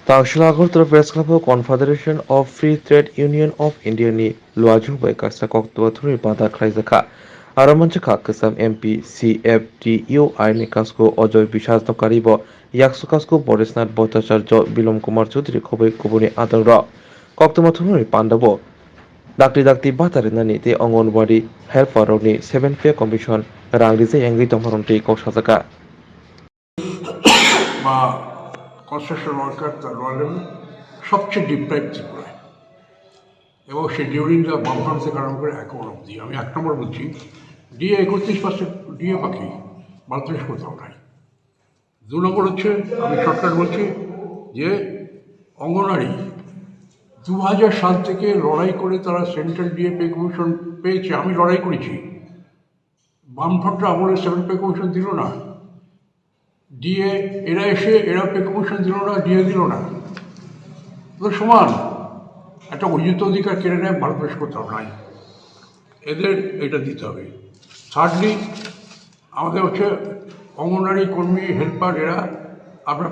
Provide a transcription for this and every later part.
Tangshila Agortra Press Club Confederation of Free Trade Union of India ni Luaju by Kasta Koktuaturi Pada Kraizaka. Aramanchaka Kasam MP CFTU Aini Kasko Ojoy Bishas no Karibo Yaksukasko Borisnat Botacharjo Bilom Kumar Chudri Kobe Kubuni Adara Koktumaturi Pandabo Dakti Dakti Batarinani the Angonwarini Helprokni 7 Pay Commission Ranglize Angry Tomaronte Koshazaka. বা construction worker তার royal সবচেয়ে deprive ত্রিপুরায় এবং সে during the বামফ্রন্ট থেকে আরম্ভ করে এখন অবধি আমি 1 নম্বর বলছি ডিএ 31% ডিএ বাকি বাংলাদেশ কোথাও নাই। 2 নম্বর হচ্ছে আমি শর্টকাট বলছি যে অঙ্গনওয়াড়ি 2000 সাল থেকে লড়াই করে তারা সেন্ট্রাল ডিএ পে কমিশন পেয়েছে। আমি লড়াই করেছি, বামফ্রন্টরা আমলে 7 পে কমিশন দিল না, ডিএ এরা এসে এরা পে কমিশন দিল না, ডিএ দিল না, তো সমান একটা অর্জিত অধিকার কেড়ে নেয় ভারতবর্ষ কোথাও নাই, এদের এটা দিতে হবে। থার্ডলি আমাদের হচ্ছে অঙ্গনওয়াড়ি কর্মী হেল্পার এরা আমরা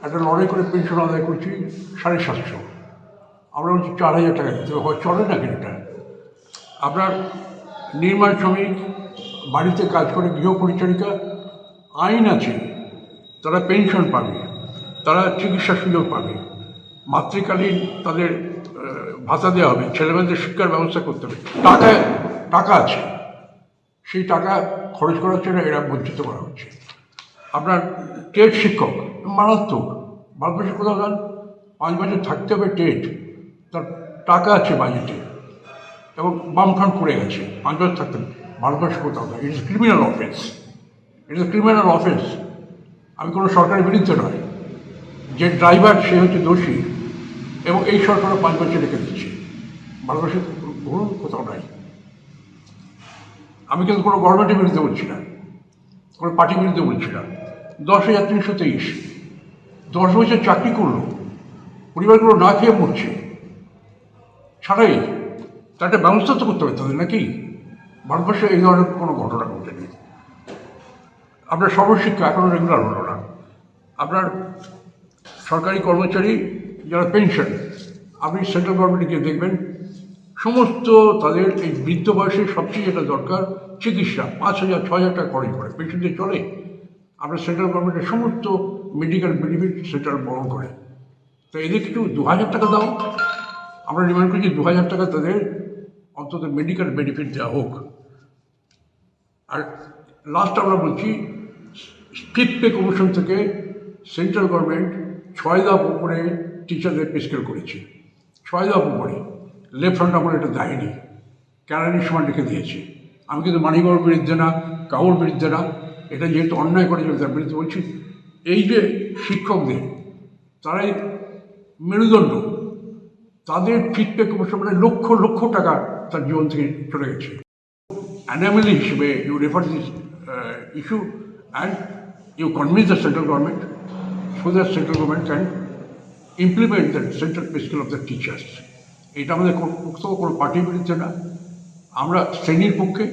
একটা লড়াই করে পেনশন আদায় করছি 750, আমরা বলছি 4000 টাকা দিতে হবে, চলে না কিন্তু। আপনার নির্মাণ শ্রমিক বাড়িতে কাজ করে গৃহ পরিচারিকা আইন আছে, তারা পেনশন পাবে, তারা চিকিৎসা সুযোগ পাবে, মাতৃকালীন তাদের ভাতা দেওয়া হবে, ছেলেমেয়েদের শিক্ষার ব্যবস্থা করতে হবে, টাকা আছে, সেই টাকা খরচ করা হচ্ছে না, এরা বঞ্চিত করা হচ্ছে। আপনার টেট শিক্ষক মারাত্মক, ভারতবর্ষে কোথাও যান 5 বছর থাকতে হবে টেট, তার টাকা আছে বাজেটে এবং বামফ্রন্ট করে গেছে 5 বছর থাকতে হবে, ভারতবর্ষে কোথাও না। It is criminal offence, it is criminal offence. আমি কোনো সরকারের বিরুদ্ধে নয়, যে ড্রাইভার সে হচ্ছে দোষী এবং এই সরকারও 5 বছর রেখে দিচ্ছে, ভারতবর্ষে ধরুন কোথাও নাই। আমি কিন্তু কোনো গভর্নমেন্টের বিরুদ্ধে বলছি না, কোনো পার্টির বিরুদ্ধে বলছি না। 10,323 10 বছর চাকরি করলো, পরিবারগুলো না খেয়ে মরছে, ছাড়াই তার একটা ব্যবস্থা তো করতে হবে তাদের নাকি। ভারতবর্ষে এই ধরনের কোনো ঘটনা ঘটেনি। আপনার সর্বশিক্ষা এখনও রেগুলার হলো না। আপনার সরকারি কর্মচারী যারা পেনশন, আপনি সেন্ট্রাল গভর্নমেন্টে গিয়ে দেখবেন সমস্ত তাদের এই বৃদ্ধ বয়সে সবচেয়ে যেটা দরকার চিকিৎসা, 5,000 6,000 টাকা খরচ করে, পেনশন দিয়ে চলে। আপনার সেন্ট্রাল গভর্নমেন্টের সমস্ত মেডিকেল বেনিফিট সেন্ট্রাল বহন করে, তো এদের কিছু 2,000 টাকা দাও। আমরা ডিমান্ড করছি 2,000 টাকা তাদের অন্তত মেডিকেল বেনিফিট দেওয়া হোক। আর লাস্ট আমরা বলছি 5th পে কমিশন থেকে সেন্ট্রাল গভর্নমেন্ট 6 ধাপ উপরে টিচারদের পে স্কেল করেছে, 6 ধাপ উপরে। লেফট হ্যান্ড আমরা এটা দেয়নি, ক্যানারির সময় রেখে দিয়েছে। আমি কিন্তু মানিকগড়ের বিরুদ্ধে না, কাউর বিরুদ্ধে না, এটা যেহেতু অন্যায় করেছে তার বিরুদ্ধে বলছি। এই যে শিক্ষকদের তারাই মেরুদণ্ড, তাদের 5th পে কমিশন মানে লক্ষ লক্ষ টাকা তার জীবন থেকে চলে গেছে। অ্যানোমালি হিসেবে you refer this issue and you convince the central government so that central government can implement the central pay scale of the teachers. এটা আমাদের কোনো পার্টির বিরুদ্ধে না, আমরা শ্রেণীর পক্ষে,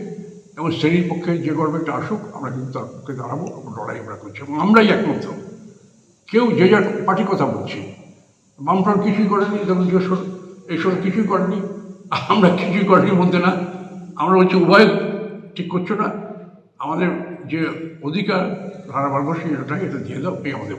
এবং শ্রেণীর পক্ষে যে গভর্নমেন্ট আসুক আমরা কিন্তু তার পক্ষে দাঁড়াবো, লড়াই আমরা করছি এবং আমরাই একমাত্র। কেউ যে যার পার্টির কথা বলছি, বামফ্রন্ট কিছুই করেনি, যেমন এইসব কিছুই করেনি, আমরা কিছুই করেনি বলতে না, আমরা বলছি উভয় ঠিক করছো না, আমাদের যে অধিকার ভারতবর্ষে এটা দিয়ে দাও, এই আমাদের